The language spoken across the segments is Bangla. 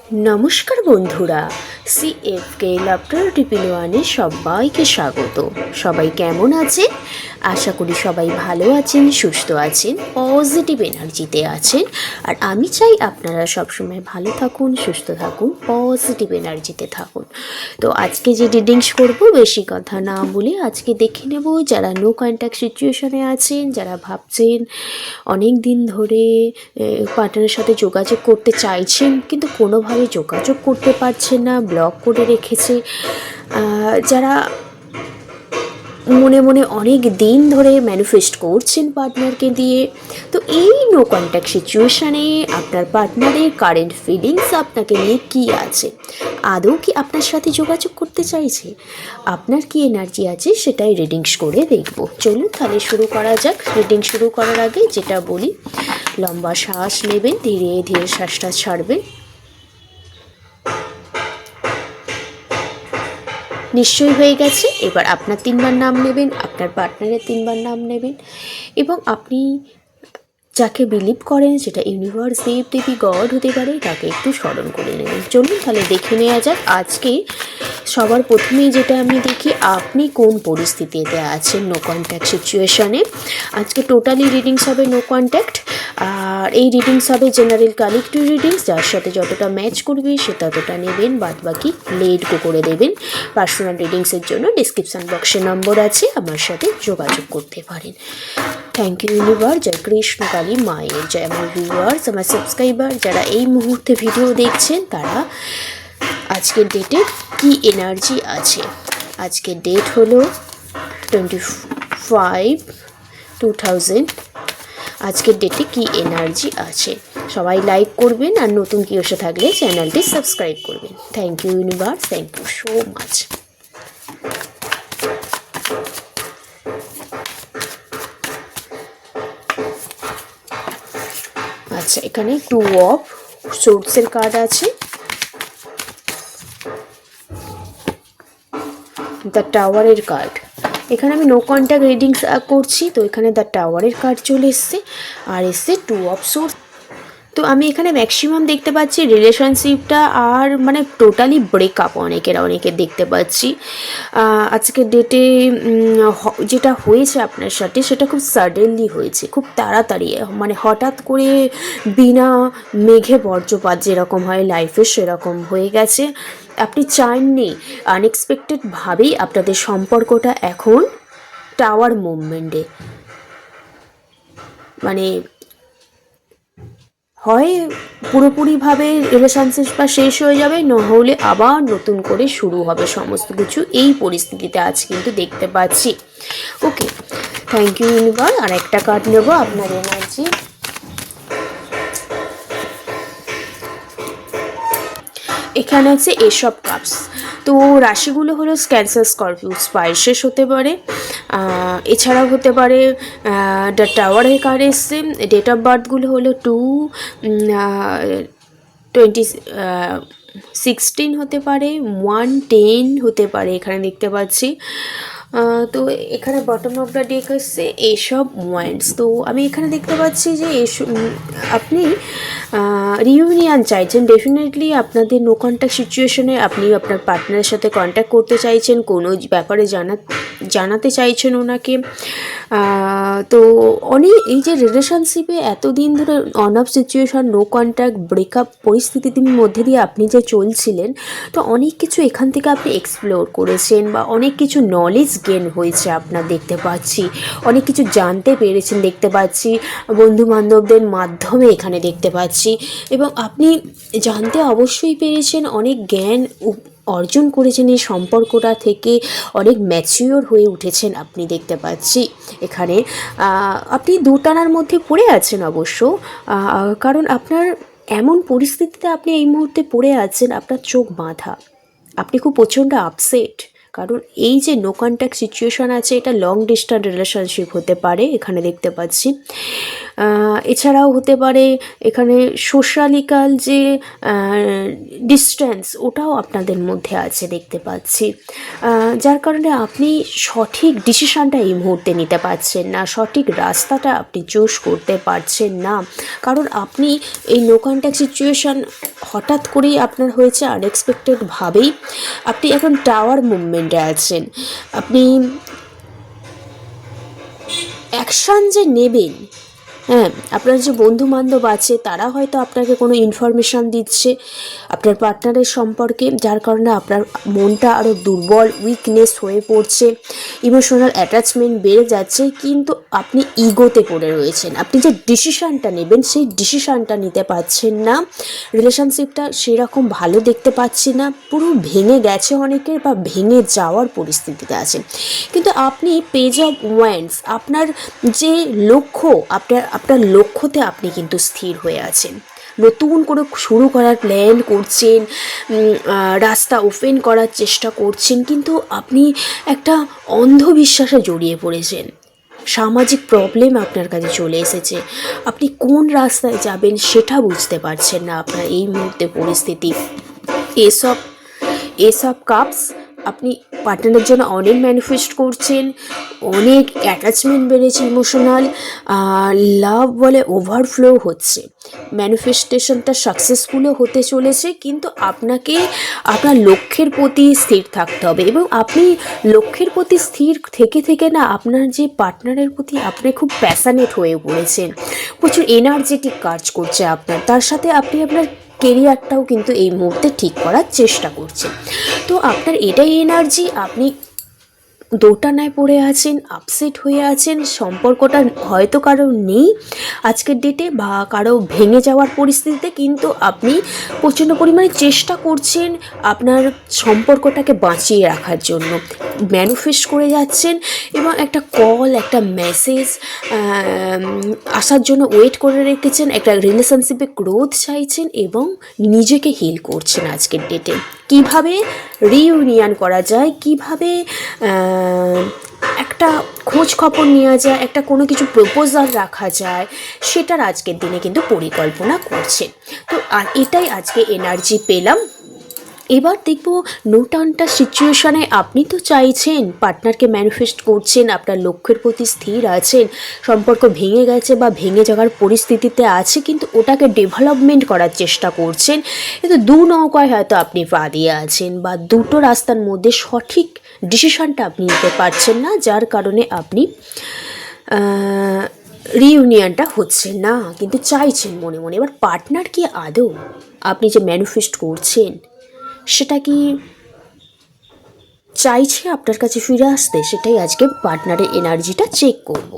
নমস্কার বন্ধুরা, সিএফকে লাফটার ট্রিপল ওয়ানে সবাইকে স্বাগত। সবাই কেমন আছে? আশা করি সবাই ভালো আছেন, সুস্থ আছেন, পজিটিভ এনার্জিতে আছেন। আর আমি চাই আপনারা সবসময় ভালো থাকুন, সুস্থ থাকুন, পজিটিভ এনার্জিতে থাকুন। তো আজকে যে রিডিংস করব, বেশি কথা না বলে আজকে দেখে নেব যারা নো কন্ট্যাক্ট সিচুয়েশনে আছেন, যারা ভাবছেন অনেক দিন ধরে পার্টনারের সাথে যোগাযোগ করতে চাইছেন কিন্তু কোনোভাবে যোগাযোগ করতে পারছেন না, ব্লক করে রেখেছে, যারা মনে মনে অনেক দিন ধরে ম্যানিফেস্ট করছেন পার্টনারকে দিয়ে। তো এই নো কন্ট্যাক্ট সিচুয়েশানে আপনার পার্টনারের কারেন্ট ফিলিংস আপনাকে নিয়ে কী আছে, আদৌ কি আপনার সাথে যোগাযোগ করতে চাইছে, আপনার কি এনার্জি আছে সেটাই রিডিংস করে দেখব। চলুন তাহলে শুরু করা যাক। রিডিং শুরু করার আগে যেটা বলি, লম্বা শ্বাস নেবেন, ধীরে ধীরে শ্বাসটা ছাড়বেন। নিশ্চয়ই হয়ে গেছে। এবার আপনার 3বার নাম নেবেন, আপনার পার্টনারের 3বার নাম নেবেন এবং আপনি যাকে বিলিভ করেন, সেটা ইউনিভার্স, দেব দেবী, গড হতে পারে, তাকে একটু স্মরণ করে নেবেন। চলুন তাহলে দেখে নেওয়া যাক। আজকে সবার প্রথমেই যেটা আমি দেখি, আপনি কোন পরিস্থিতিতে আছেন নো কন্ট্যাক্ট সিচুয়েশানে। আজকে টোটালি রিডিংস হবে নো কন্ট্যাক্ট, আর এই রিডিংস হবে জেনারেল কালেক্টিভ রিডিংস। যার সাথে যতটা ম্যাচ করবে সে ততটা নেবেন, বাদ বাকি লেট গো করে দেবেন। পার্সোনাল রিডিংসের জন্য ডিসক্রিপশান বক্সে নম্বর আছে, আমার সাথে যোগাযোগ করতে পারেন। থ্যাংক ইউ ইউনিভার্স, জয় কৃষ্ণ কালী মায়ের জয়। আমার ভিউয়ার্স, আমার সাবস্ক্রাইবার যারা এই মুহূর্তে ভিডিও দেখছেন, তারা আজকের ডেটে কি এনার্জি আছে। আজকের ডেট হলো 25/2000। আজকের ডেটে কি এনার্জি আছে সবাই লাইক করবেন, আর নতুন কেউ এসে থাকলে চ্যানেলটি সাবস্ক্রাইব করবেন। Thank you universe, thank you so much. আচ্ছা, এখানে 2 অফ সোর্সের কার্ড আছে, দ্য টাওয়ারের কার্ড। এখানে আমি নো কন্ট্যাক্ট রিডিংস করছি, তো এখানে দ্য টাওয়ারের কার্ড চলে এসছে, আর এসছে 2 অফ সোর্স। তো আমি এখানে ম্যাক্সিমাম দেখতে পাচ্ছি রিলেশনশিপটা আর মানে টোটালি ব্রেকআপ অনেকের দেখতে পাচ্ছি। আজকের ডেটে যেটা হয়েছে আপনার সাথে, সেটা খুব সাডেনলি হয়েছে, খুব তাড়াতাড়ি, মানে হঠাৎ করে বিনা মেঘে বজ্রপাত যেরকম হয় লাইফে, সেরকম হয়ে গেছে। আপনি চাননি, আনএক্সপেক্টেডভাবেই আপনাদের সম্পর্কটা এখন টাওয়ার মুভমেন্টে, মানে হয় পুরোপুরিভাবে রিলেশনশিপটা শেষ হয়ে যাবে, নহলে আবার নতুন করে শুরু হবে সমস্ত কিছু। এই পরিস্থিতিতে আজ কিন্তু দেখতে পাচ্ছি। ওকে, থ্যাংক ইউ ইউনিভার্স। আর একটা কার্ড নেবো আপনার এনার্জি। এখানে আছে এসব কাপস। তো রাশিগুলো হলো ক্যান্সার, স্করপিও, স্পাইসেস হতে পারে, এছাড়াও হতে পারে দ্য টাওয়ারের কার্ড এসছে। ডেট অফ বার্থগুলো হলো 2/2016 হতে পারে, 1/10 হতে পারে, এখানে দেখতে পাচ্ছি। তো এখানে বটম অফ দ্য ডেক এসছে এসব ওয়ান্ডস। তো আমি এখানে দেখতে পাচ্ছি যে আপনি রিউনিয়ন চাইছেন। ডেফিনেটলি আপনাদের নো কন্ট্যাক্ট সিচুয়েশনে আপনি আপনার পার্টনারের সাথে কন্ট্যাক্ট করতে চাইছেন, কোনো ব্যাপারে জানাতে চাইছেন ওনাকে। তো এই যে রিলেশনশিপে এতদিন ধরে on off situation, no contact, breakup পরিস্থিতির মধ্যে দিয়ে আপনি যে চলছিলেন, তো অনেক কিছু এখান থেকে আপনি এক্সপ্লোর করেছেন, বা অনেক কিছু নলেজ গেন হয়েছে আপনার দেখতে পাচ্ছি, অনেক কিছু জানতে পেরেছেন দেখতে পাচ্ছি, বন্ধুবান্ধবদের মাধ্যমে এখানে দেখতে পাচ্ছি। এবং আপনি জানতে অবশ্যই পেরেছেন, অনেক জ্ঞান অর্জন করেছেন এই সম্পর্কটা থেকে, অনেক ম্যাচিওর হয়ে উঠেছেন আপনি দেখতে পাচ্ছি। এখানে আপনি দুটানার মধ্যে পড়ে আছেন অবশ্য, কারণ আপনার এমন পরিস্থিতিতে আপনি এই মুহূর্তে পড়ে আছেন, আপনার চোখ বাঁধা, আপনি খুব প্রচণ্ড আপসেট, কারণ এই যে নো কন্ট্যাক্ট সিচুয়েশান আছে, এটা লং ডিস্ট্যান্স রিলেশনশিপ হতে পারে এখানে দেখতে পাচ্ছি। এছাড়াও হতে পারে এখানে সোশ্যালিক্যাল যে ডিস্ট্যান্স, ওটাও আপনাদের মধ্যে আছে দেখতে পাচ্ছি, যার কারণে আপনি সঠিক ডিসিশানটা এই মুহূর্তে নিতে পারছেন না, সঠিক রাস্তাটা আপনি চুজ করতে পারছেন না। কারণ আপনি এই নো কন্ট্যাক্ট সিচুয়েশান হঠাৎ করেই আপনার হয়েছে আনএক্সপেক্টেডভাবেই। আপনি এখন টাওয়ার মুভমেন্টে আছেন, আপনি অ্যাকশান যে নেবেন, হ্যাঁ, আপনার যে বন্ধুবান্ধব আছে তারা হয়তো আপনাকে কোনো ইনফরমেশান দিচ্ছে আপনার পার্টনারের সম্পর্কে, যার কারণে আপনার মনটা আরও দুর্বল, উইকনেস হয়ে পড়ছে, ইমোশনাল অ্যাটাচমেন্ট বেড়ে যাচ্ছে, কিন্তু আপনি ইগোতে পড়ে রয়েছেন। আপনি যে ডিসিশানটা নেবেন সেই ডিসিশানটা নিতে পারছেন না, রিলেশনশিপটা সেরকম ভালো দেখতে পাচ্ছি না, পুরো ভেঙে গেছে অনেকের বা ভেঙে যাওয়ার পরিস্থিতিতে আছে। কিন্তু আপনি পেজ অফ ওয়ান্ডস, আপনার যে লক্ষ্য, আপনার লক্ষ্যতে আপনি কিন্তু স্থির হয়ে আছেন, নতুন করে শুরু করার প্ল্যান করছেন, রাস্তা ওপেন করার চেষ্টা করছেন, কিন্তু আপনি একটা অন্ধবিশ্বাসে জড়িয়ে পড়েছেন, সামাজিক প্রবলেম আপনার কাছে চলে এসেছে, আপনি কোন রাস্তায় যাবেন সেটা বুঝতে পারছেন না আপনার এই মুহূর্তে পরিস্থিতি। এসব কাপস আপনি পার্টনারের জন্য অনেক ম্যানিফেস্ট করছেন, অনেক অ্যাটাচমেন্ট বেড়েছে, ইমোশনাল লাভ বলে ওভারফ্লো হচ্ছে, ম্যানিফেস্টেশনটা সাকসেসফুলও হতে চলেছে, কিন্তু আপনাকে আপনার লক্ষ্যের প্রতি স্থির থাকতে হবে। এবং আপনি লক্ষ্যের প্রতি স্থির থেকে থেকে না আপনার যে পার্টনারের প্রতি আপনি খুব প্যাশনেট হয়ে পড়েছেন, প্রচুর এনার্জেটিক কাজ করছে আপনার, তার সাথে আপনি আপনার কেরিয়ারটাও কিন্তু এই মুহূর্তে ঠিক করার চেষ্টা করছেন। তো আপনার এটাই এনার্জি, আপনি দোটানায় পড়ে আছেন, আপসেট হয়ে আছেন, সম্পর্কটা হয়তো কারো নেই আজকের ডেটে বা কারো ভেঙে যাওয়ার পরিস্থিতিতে, কিন্তু আপনি প্রচণ্ড পরিমাণে চেষ্টা করছেন আপনার সম্পর্কটাকে বাঁচিয়ে রাখার জন্য, ম্যানিফেস্ট করে যাচ্ছেন এবং একটা কল, একটা মেসেজ আসার জন্য ওয়েট করে রেখেছেন, একটা রিলেশনশিপে গ্রোথ চাইছেন এবং নিজেকে হিল করছেন আজকের ডেটে। কিভাবে রিইউনিয়ন করা যায়, কিভাবে একটা খোঁজ খবর নেওয়া যায়, একটা কোনো কিছু প্রপোজাল রাখা যায়, সেটার আজকের দিনে কিন্তু পরিকল্পনা করছে। তো আর এটাই আজকে এনার্জি পেলাম। এবার দেখব নোটানটা সিচুয়েশানে আপনি তো চাইছেন, পার্টনারকে ম্যানিফেস্ট করছেন, আপনার লক্ষ্যের প্রতি স্থির আছেন, সম্পর্ক ভেঙে গেছে বা ভেঙে যাওয়ার পরিস্থিতিতে আছে, কিন্তু ওটাকে ডেভেলপমেন্ট করার চেষ্টা করছেন, কিন্তু দু নৌকায় হয়তো আপনি পা দিয়ে আছেন বা দুটো রাস্তার মধ্যে সঠিক ডিসিশানটা আপনি নিতে পারছেন না, যার কারণে আপনি রিইউনিয়নটা হচ্ছে না, কিন্তু চাইছেন মনে মনে। এবার পার্টনার কি আদৌ আপনি যে ম্যানিফেস্ট করছেন সেটা কি চাইছে আপনার কাছে ফিরে আসতে, সেটাই আজকে পার্টনারের এনার্জিটা চেক করব।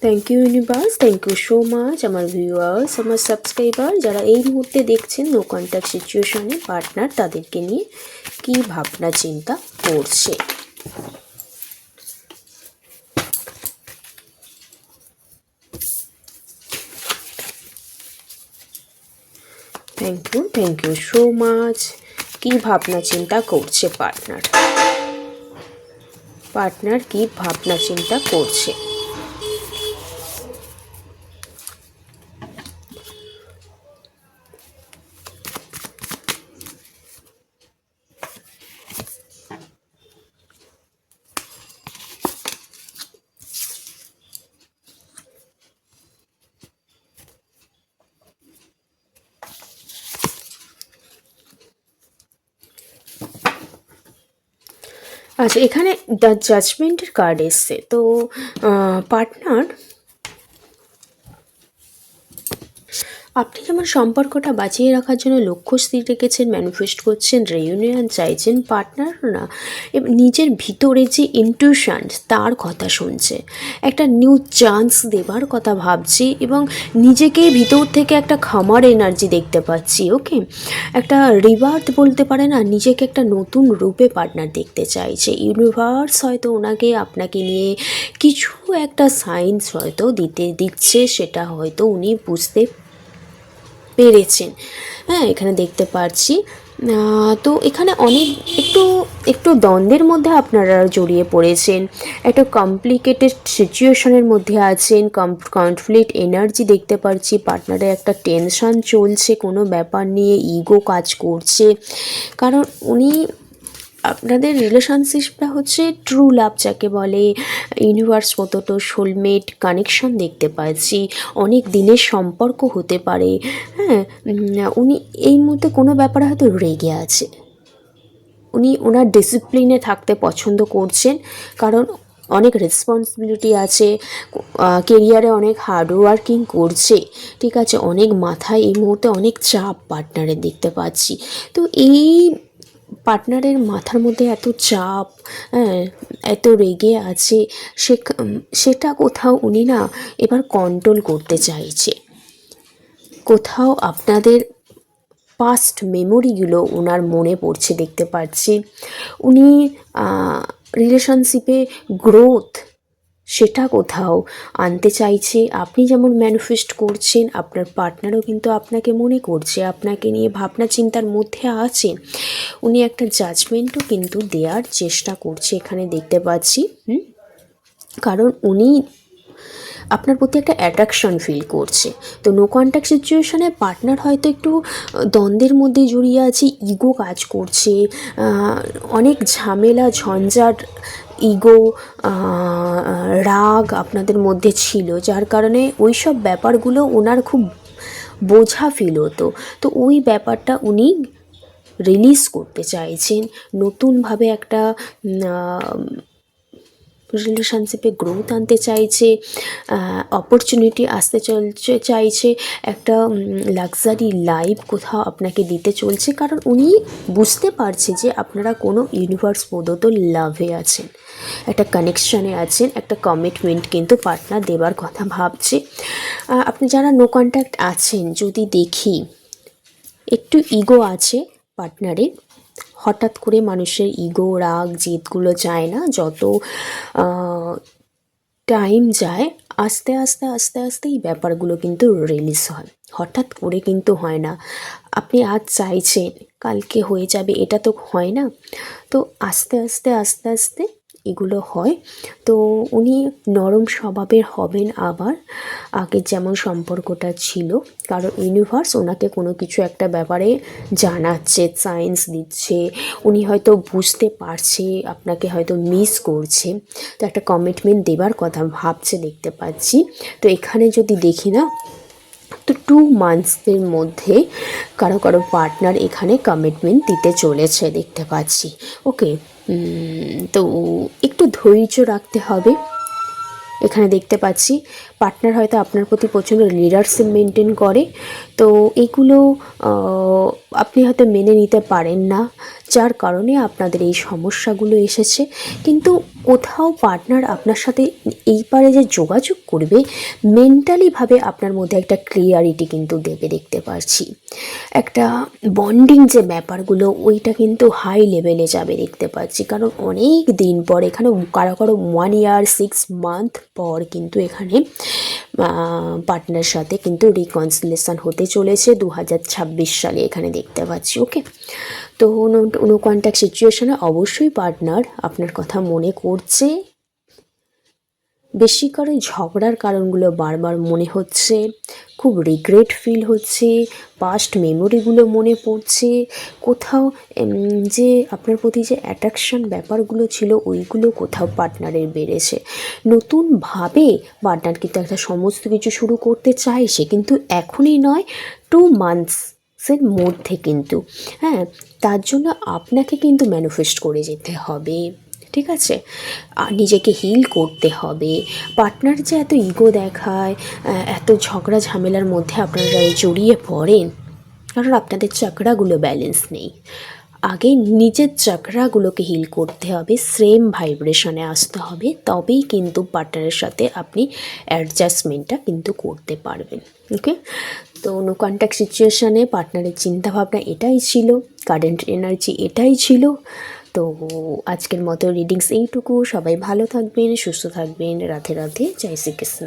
Thank you universe, thank you so much আমার ভিউয়ার্স, আমার সাবস্ক্রাইবার যারা এই মুহূর্তে দেখছেন নো কন্ট্যাক্ট সিচুয়েশনে পার্টনার তাদেরকে নিয়ে কী ভাবনা চিন্তা করছে। Thank you so much. কী ভাবনা চিন্তা করছে পার্টনার কী ভাবনা চিন্তা করছে। আচ্ছা, এখানে দ্য জাজমেন্টের কার্ড এসছে। তো পার্টনার আপনি যেমন সম্পর্কটা বাঁচিয়ে রাখার জন্য লক্ষ্য স্থির রেখেছেন, ম্যানিফেস্ট করছেন, রিইউনিয়ন চাইছেন, পার্টনার না নিজের ভিতরে যে ইনটিউশন তার কথা শুনছে, একটা নিউ চান্স দেবার কথা ভাবছি এবং নিজেকে ভিতর থেকে একটা খামার এনার্জি দেখতে পাচ্ছি। ওকে, একটা রিবার্থ বলতে পারে না, নিজেকে একটা নতুন রূপে পার্টনার দেখতে চাইছে। ইউনিভার্স হয়তো ওনাকে আপনাকে নিয়ে কিছু একটা সাইন্স হয়তো দিচ্ছে, সেটা হয়তো উনি বুঝতে পেরেছেন। হ্যাঁ, এখানে দেখতে পাচ্ছি। তো এখানে অনেক একটু একটু দ্বন্দ্বের মধ্যে আপনারা জড়িয়ে পড়েছেন, একটা কমপ্লিকেটেড সিচুয়েশনের মধ্যে আছেন, কনফ্লিক্ট এনার্জি দেখতে পাচ্ছি, পার্টনারের একটা টেনশন চলছে কোনো ব্যাপার নিয়ে, ইগো কাজ করছে, কারণ উনি আপনাদের রিলেশনশিপটা হচ্ছে ট্রু লাভ যাকে বলে, ইউনিভার্স মতো সোলমেট কানেকশন দেখতে পাচ্ছি, অনেক দিনের সম্পর্ক হতে পারে। হ্যাঁ, উনি এই মুহূর্তে কোনো ব্যাপারে হয়তো রেগে আছে, উনি ওনার ডিসিপ্লিনে থাকতে পছন্দ করছেন, কারণ অনেক রেসপন্সিবিলিটি আছে, কেরিয়ারে অনেক হার্ডওয়ার্কিং করছে, ঠিক আছে, অনেক মাথায় এই মুহূর্তে অনেক চাপ পার্টনারের দেখতে পাচ্ছি। তো এই পার্টনারের মাথার মধ্যে এত চাপ, হ্যাঁ, এত রেগে আছে, সেটা কোথাও উনি না এবার কন্ট্রোল করতে চাইছে। কোথাও আপনাদের পাস্ট মেমোরিগুলো ওনার মনে পড়ছে দেখতে পাচ্ছি, উনি রিলেশনশিপে গ্রোথ সেটা কোথাও আনতে চাইছে। আপনি যেমন ম্যানিফেস্ট করছেন, আপনার পার্টনারও কিন্তু আপনাকে মনে করছে, আপনাকে নিয়ে ভাবনা চিন্তার মধ্যে আছে, উনি একটা জাজমেন্টও কিন্তু দেওয়ার চেষ্টা করছে এখানে দেখতে পাচ্ছি। কারণ উনি আপনার প্রতি একটা অ্যাট্রাকশন ফিল করছে। তো নো কন্ট্যাক্ট সিচুয়েশানে পার্টনার হয়তো একটু দ্বন্দ্বের মধ্যে জড়িয়ে আছে, ইগো কাজ করছে, অনেক ঝামেলা ঝঞ্ঝাট, ইগো, রাগ আপনাদের মধ্যে ছিল, যার কারণে ওই সব ব্যাপারগুলো ওনার খুব বোঝা ফিল হতো। তো ওই ব্যাপারটা উনি রিলিজ করতে চাইছেন, নতুনভাবে একটা রিলেশনশিপে গ্রোথ আনতে চাইছে, অপরচুনিটি আসতে চাইছে, একটা লাক্সারি লাইফ কোথাও আপনাকে দিতে চলছে, কারণ উনি বুঝতে পারছে যে আপনারা কোনো ইউনিভার্স প্রদত্ত লাভে আছেন, একটা কানেকশানে আছেন, একটা কমিটমেন্ট কিন্তু পার্টনার দেবার কথা ভাবছে। আপনি যারা নো কন্ট্যাক্ট আছেন, যদি দেখি একটু ইগো আছে পার্টনারের, হঠাৎ করে মানুষের ইগো রাগ জেদগুলো যায় না, যত টাইম যায় আস্তে আস্তে আস্তে আস্তে এই ব্যাপারগুলো কিন্তু রিলিজ হয়, হঠাৎ করে কিন্তু হয় না। আপনি আজ চাইছেন কালকে হয়ে যাবে, এটা তো হয় না। তো আস্তে আস্তে আস্তে আস্তে এগুলো হয়। তো উনি নরম স্বভাবের হবেন আবার, আগের যেমন সম্পর্কটা ছিল, কারণ ইউনিভার্স ওনাকে কোনো কিছু একটা ব্যাপারে জানাচ্ছে, সায়েন্স দিচ্ছে, উনি হয়তো বুঝতে পারছে আপনাকে হয়তো মিস করছে, তো একটা কমিটমেন্ট দেবার কথা ভাবছে দেখতে পাচ্ছি। তো এখানে যদি দেখি না, তো 2 মান্থসের মধ্যে কারো কারো পার্টনার এখানে কমিটমেন্ট দিতে চলেছে দেখতে পাচ্ছি। ওকে, তো একটু ধৈর্য রাখতে হবে। এখানে দেখতে পাচ্ছি পার্টনার হয়তো আপনার প্রতি প্রচণ্ড লিডারশিপ মেনটেন করে, তো এইগুলো আপনি হয়তো মেনে নিতে পারেন না, যার কারণে আপনাদের এই সমস্যাগুলো এসেছে। কিন্তু কোথাও পার্টনার আপনার সাথে এই পারে যে যোগাযোগ করবে, মেন্টালিভাবে আপনার মধ্যে একটা ক্লিয়ারিটি কিন্তু দেবে দেখতে পাচ্ছি, একটা বন্ডিং যে ব্যাপারগুলো ওইটা কিন্তু হাই লেভেলে যাবে দেখতে পাচ্ছি। কারণ অনেক দিন পর এখানে কারো কারো 1 ইয়ার 6 মান্থ পর কিন্তু এখানে পার্টনারের সাথে কিন্তু রিকনসিলেশন হতে চলেছে 2026 সালে এখানে দেখতে পাচ্ছি। ওকে, তো নো কন্ট্যাক্ট সিচুয়েশনে অবশ্যই পার্টনার আপনার কথা মনে করছে, বেশি করে ঝগড়ার কারণগুলো বারবার মনে হচ্ছে, খুব রিগ্রেট ফিল হচ্ছে, পাস্ট মেমোরিগুলো মনে পড়ছে, কোথাও যে আপনার প্রতি যে অ্যাট্রাকশন ব্যাপারগুলো ছিল ওইগুলো কোথাও পার্টনারের বেড়েছে, নতুনভাবে পার্টনার কিন্তু একটা সমস্ত কিছু শুরু করতে চাইছে, কিন্তু এখনই নয়, 2 মান্থসের মধ্যে কিন্তু। হ্যাঁ, তার জন্য আপনাকে কিন্তু ম্যানিফেস্ট করে যেতে হবে, ঠিক আছে, নিজেকে হিল করতে হবে। পার্টনার যে এত ইগো দেখায়, এত ঝগড়া ঝামেলার মধ্যে আপনারা জড়িয়ে পড়েন, কারণ আপনাদের চক্রাগুলো ব্যালেন্স নেই। আগে নিজের চক্রাগুলোকে হিল করতে হবে, সেম ভাইব্রেশনে আসতে হবে, তবেই কিন্তু পার্টনারের সাথে আপনি অ্যাডজাস্টমেন্টটা কিন্তু করতে পারবেন। ওকে, তো নো কন্ট্যাক্ট সিচুয়েশানে পার্টনারের চিন্তাভাবনা এটাই ছিল, কারেন্ট এনার্জি এটাই ছিল। তো আজকের মতো রিডিংস এইটুকু। সবাই ভালো থাকবেন, সুস্থ থাকবেন। রাধে রাধে, জয় শ্রীকৃষ্ণ।